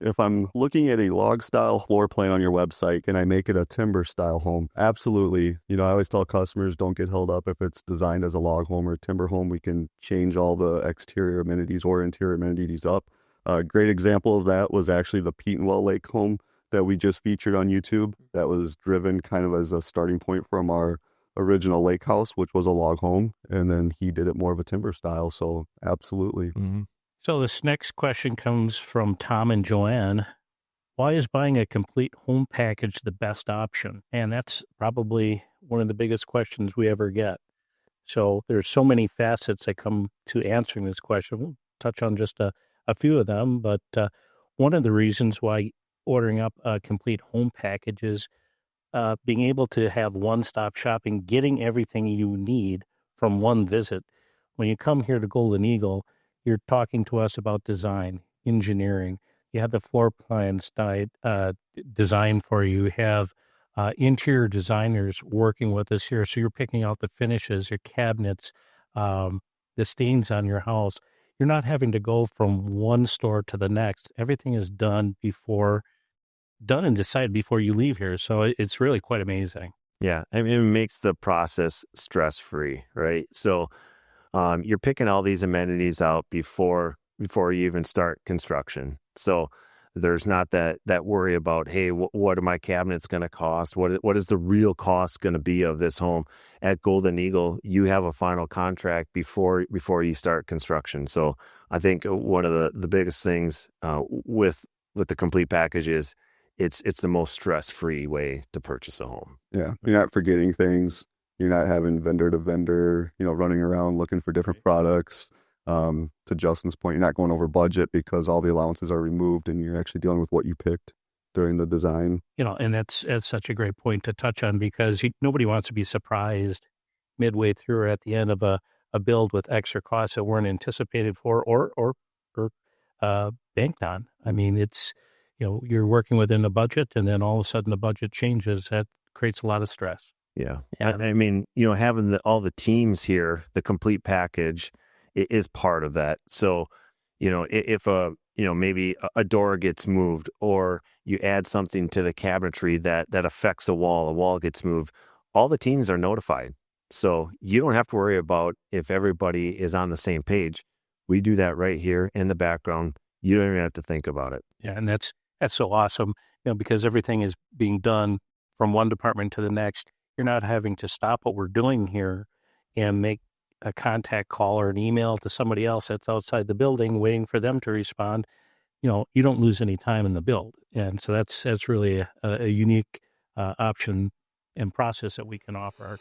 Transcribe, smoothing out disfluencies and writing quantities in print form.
If I'm looking at a log style floor plan on your website, can I make it a timber style home? Absolutely. I always tell customers don't get held up if it's designed as a log home or a timber home. We can change all the exterior amenities or interior amenities up. A great example of that was actually the Petenwell Lake home that we just featured on YouTube. That was driven kind of as a starting point from our original lake house, which was a log home. And then he did it more of a timber style. So absolutely. Mhm. So this next question comes from Tom and Joanne. Why is buying a complete home package the best option? And that's probably one of the biggest questions we ever get. So there's so many facets that come to answering this question. We'll touch on just a few of them, but one of the reasons why ordering up a complete home package is being able to have one-stop shopping, getting everything you need from one visit. When you come here to Golden Eagle, you're talking to us about design, engineering. You have the floor plans designed for you. You have interior designers working with us here. So you're picking out the finishes, your cabinets, the stains on your house. You're not having to go from one store to the next. Everything is done and decided before you leave here. So it's really quite amazing. Yeah, I mean, it makes the process stress-free, right? So you're picking all these amenities out before you even start construction. So there's not that worry about, hey, what are my cabinets going to cost? What is the real cost going to be of this home? At Golden Eagle, you have a final contract before you start construction. So I think one of the biggest things with the complete package is it's the most stress-free way to purchase a home. Yeah. You're not forgetting things. You're not having vendor to vendor, running around looking for different products. To Justin's point, you're not going over budget because all the allowances are removed and you're actually dealing with what you picked during the design. And that's such a great point to touch on because nobody wants to be surprised midway through or at the end of a build with extra costs that weren't anticipated for or banked on. I mean, it's, you're working within a budget and then all of a sudden the budget changes. That creates a lot of stress. Yeah. Yeah. I mean, having all the teams here, the complete package is part of that. So, if maybe a door gets moved or you add something to the cabinetry that affects a wall gets moved, all the teams are notified. So you don't have to worry about if everybody is on the same page. We do that right here in the background. You don't even have to think about it. Yeah. And that's so awesome, because everything is being done from one department to the next. You're not having to stop what we're doing here and make a contact call or an email to somebody else that's outside the building waiting for them to respond. You don't lose any time in the build. And so that's really a unique option and process that we can offer.